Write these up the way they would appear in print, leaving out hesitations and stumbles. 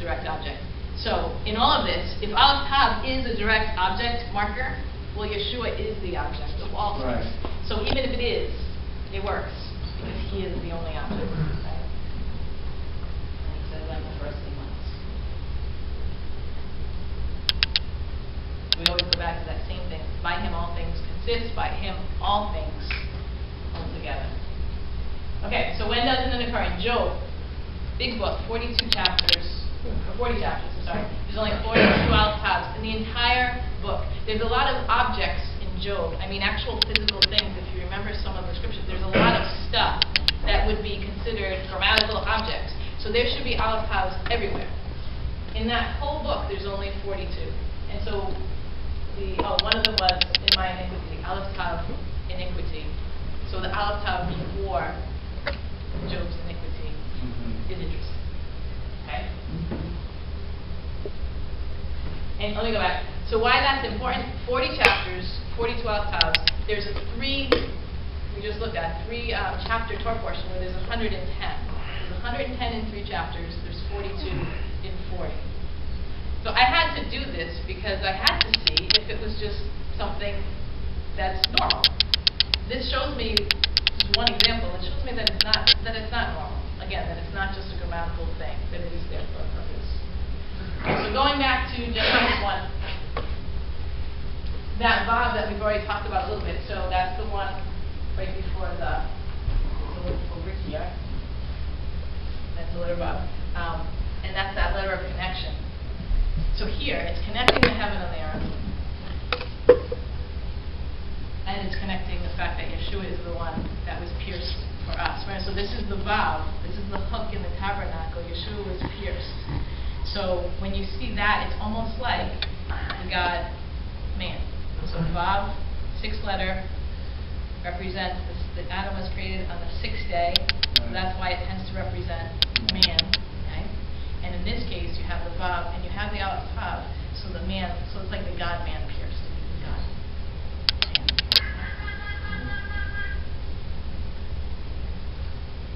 direct object. So in all of this, if Aleph Tav is a direct object marker, well, Yeshua is the object of all things. Right. So even if it is, it works, because he is the only object. Right? And he said it like the first 3 months. We always go back to that same thing. By him all things consist, by him all things hold together. Okay, so when doesn't it occur? In Job, big book, 42 chapters, or 40 chapters, I'm sorry. There's only 42 Aleph Tavs in the entire book. There's a lot of objects in Job. I mean, actual physical things. If you remember some of the scriptures, there's a lot of stuff that would be considered grammatical objects. So there should be Aleph Tavs everywhere. In that whole book, there's only 42. And so, one of them was in my iniquity, Aleph Tav iniquity. So the Aleph Tav before Job's iniquity is interesting. Okay? And let me go back. So why that's important, 40 chapters, 42 Aleph Tavs, there's we just looked at, 3 chapter Torah portion where there's 110. There's 110 in 3 chapters, there's 42 in 40. So I had to do this because I had to see if it was just something that's normal. This shows me, just one example, it shows me that it's not normal. Again, that it's not just a grammatical thing, that it is there for a purpose. So going back to Genesis 1, that vav that we've already talked about a little bit, so that's the one right before the over here. That's the letter vav. And that's that letter of connection. So here, it's connecting the heaven and the earth. And it's connecting the fact that Yeshua is the one that was pierced for us. Right? So this is the vav. This is the hook in the tabernacle. Yeshua was pierced. So when you see that, it's almost like the God-man. So vav, 6th letter, represents that Adam was created on the 6th day. So that's why it tends to represent man. Okay? And in this case, you have the vav, and you have the Aleph Tav. So the man, so it's like the God-man pierced. God.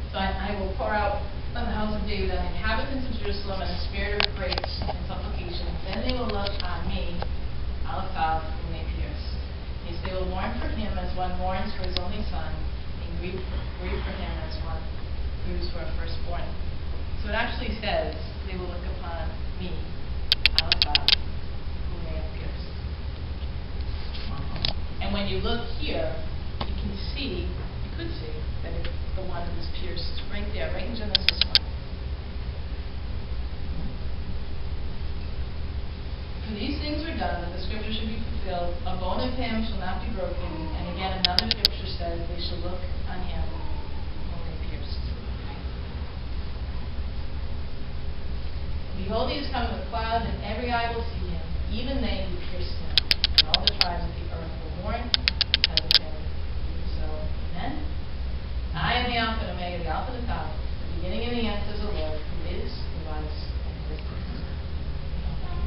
So I will pour out on the house of David and the inhabitants of Jerusalem and the spirit of grace and supplication. Then they will look on me, Aleph Tav, whom they pierced. Yes, they will mourn for him as one mourns for his only son, and grieve for him as one grieves for a firstborn. So it actually says, they will look upon me, Aleph Tav, whom they have pierced. And when you look here, you can see, you could see, that it's the one who was pierced right there, right in Genesis 1. For these things were done, that the scripture should be fulfilled, a bone of him shall not be broken. And again, another scripture says, they shall look on him whom they pierced. Behold, he is coming with clouds, and every eye will see him, even they who pierced him. And all the tribes of the earth will mourn because of him. So, amen. I am the Alpha and Omega, the Alpha and the Tau, the beginning and the end, says the Lord, who is, who was, and who is to come.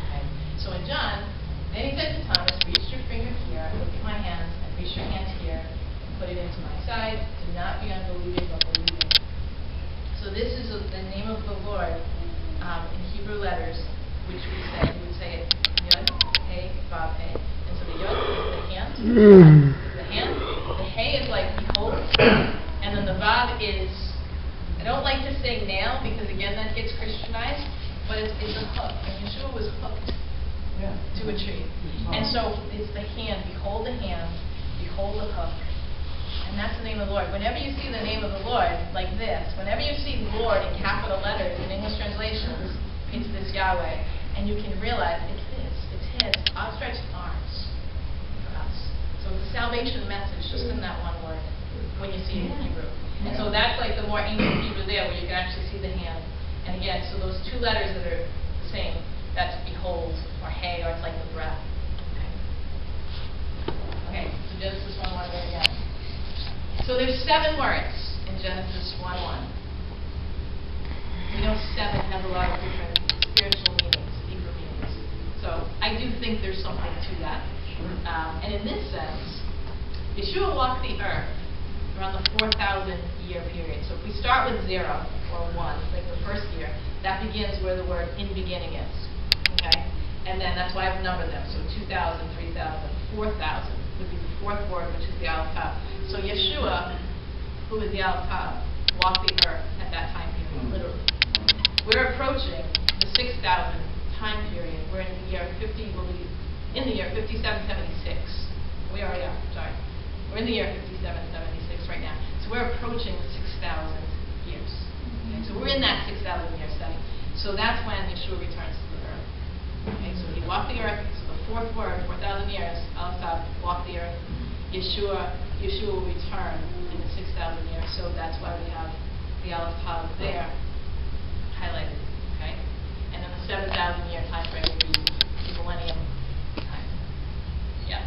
Okay. So in John, then he said to Thomas, reach your finger here, and look at my hands, and reach your hand here, and put it into my side. Do not be unbelieving, but believing. So this is the name of the Lord in Hebrew letters, which we would say it Yud, Hey, Vav, Hey. And so the Yud is the hand. The hand. The Hey is like behold. And then the Vav is, I don't like to say nail because again that gets Christianized, but it's a hook. And Yeshua was hooked to a tree. And so it's the hand. Behold the hand. Behold the hook. And that's the name of the Lord. Whenever you see the name of the Lord like this, whenever you see Lord in capital letters in English translations, it's this Yahweh. And you can realize it's this. It's His outstretched arms for us. So it's a salvation message just in that one word when you see it in Hebrew. And so that's like the more ancient Hebrew there where you can actually see the hand. And again, so those two letters that are the same, that's behold or hey, or it's like the breath. Okay, so Genesis 1:1 there again. So there's 7 words in Genesis 1:1. We know 7 have a lot of different spiritual meanings, deeper meanings. So I do think there's something to that. And in this sense, Yeshua walked the earth around the 4,000 year period. So if we start with 0 or 1, like the first year, That begins where the word in beginning is. Okay? And then that's why I've numbered them. So 2,000, 3,000, 4,000 would be the fourth word, which is the Aleph Tav. So Yeshua, who is the Aleph Tav, walked the earth at that time period, literally. We're approaching the 6,000 time period. We're in the year 5776. We already are, sorry. We're in the year 5776 right now. So we're approaching 6,000 years. Okay? So we're in that 6,000 year setting. So that's when Yeshua returns to the earth. Okay? So he walked the earth. So the fourth word, 4,000 years, Aleph Tav, walked the earth. Yeshua will return in the 6,000 years. So that's why we have the Aleph Tav there highlighted. Okay? And then the 7,000 year time frame would be the millennium time. Yeah.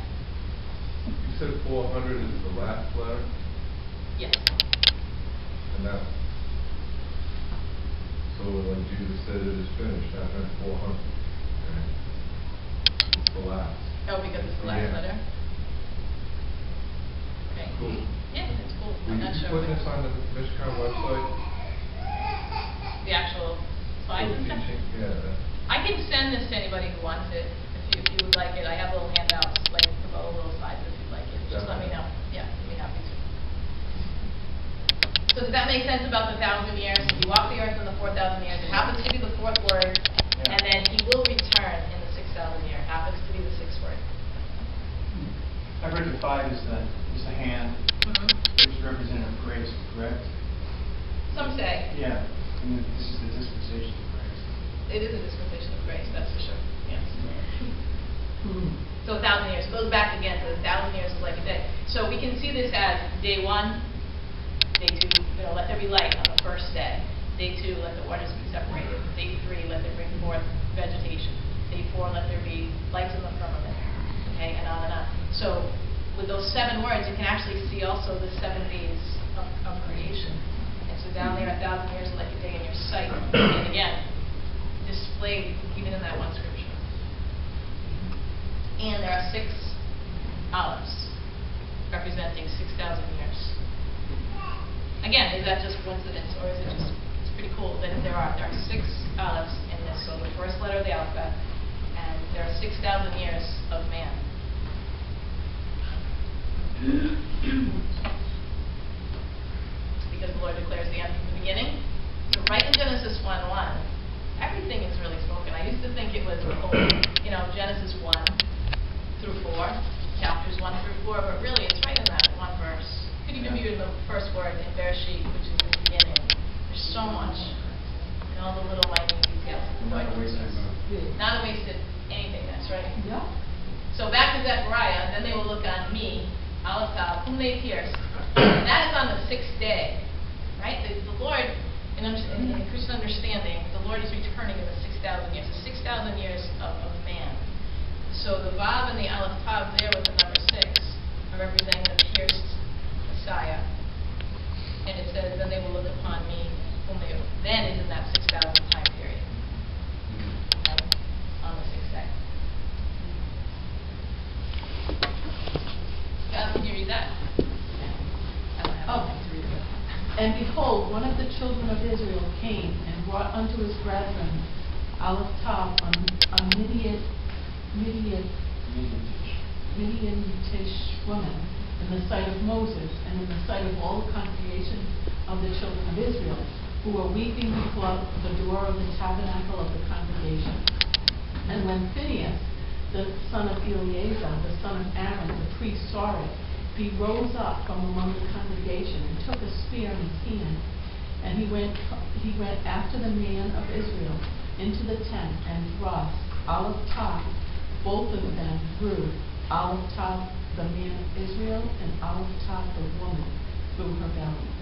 You said 400 is the last letter? Yes. And that, so when Jesus said it is finished, that meant 400. Okay. It's the last. Oh, because it's the last letter? Okay. Cool. Yeah, it's cool. Will I'm you not sure. put this on the Mishkahn website? The actual slides and stuff? Yeah. I can send this to anybody who wants it, if you would like it. I have little handouts, like with all the little slides, if you'd like it. Just let me know. Yeah, I'd be happy to. So does that make sense about the 1,000 years? He walked the earth in the 4,000 years. It happens to be the fourth word, and then he will return in the 6,000 year. It happens to be the sixth word. I read the 5 is the hand, which is representative of grace, correct? Some say. Yeah. And this is the dispensation of grace. It is a dispensation of grace, that's for sure. Yes. So 1,000 years. It goes back again to the 1,000 years is like a day. So we can see this as day 1, day 2, let there be light on the first day. Day 2, let the waters be separated. Day 3, let there bring forth vegetation. Day 4, let there be lights in the firmament. Okay, and on and on. So with those 7 words, you can actually see also the 7 days of creation. And so down there, 1,000 years like a day in your sight. And again, displayed even in that one scripture. And there are 6 olives representing 6,000 years. Again, is that just coincidence, or is it just, it's pretty cool that there are 6 olives in this. So the first letter of the alphabet, and there are 6,000 years of man. Because the Lord declares the end from the beginning. So right in Genesis 1:1, everything is really spoken. I used to think it was the whole, Genesis 1 through 4, chapters 1 through 4, but really it's right in that one verse. It could even be in the first word in Bereshit, which is in the beginning. There's so much, and all the little minute details. Not a wasted move. Not a wasted anything, that's right. Yeah. So back to Zechariah, then they will look on me, Aleph Tav, whom they pierced. And that is on the 6th day, right? The Lord, in Christian understanding, the Lord is returning in the 6,000 years, the 6,000 years of man. So the Vav and the Aleph Tav there with the number 6 are representing the pierced Messiah. And it says, then they will look upon me, whom they then is in that 6,000 time period. Okay? On the 6th day. Can you read that? I don't have anything to read it. And behold, one of the children of Israel came and brought unto his brethren Aleph Tav, a Midianitish woman, in the sight of Moses, and in the sight of all the congregation of the children of Israel, who were weeping before the door of the tabernacle of the congregation. And when Phinehas, the son of Eleazar, the son of Aaron, the priest, saw it, he rose up from among the congregation and took a spear in his hand, and he went after the man of Israel into the tent and thrust Aleph Tav, both of them through Aleph Tav, the man of Israel, and Aleph Tav, the woman, through her belly.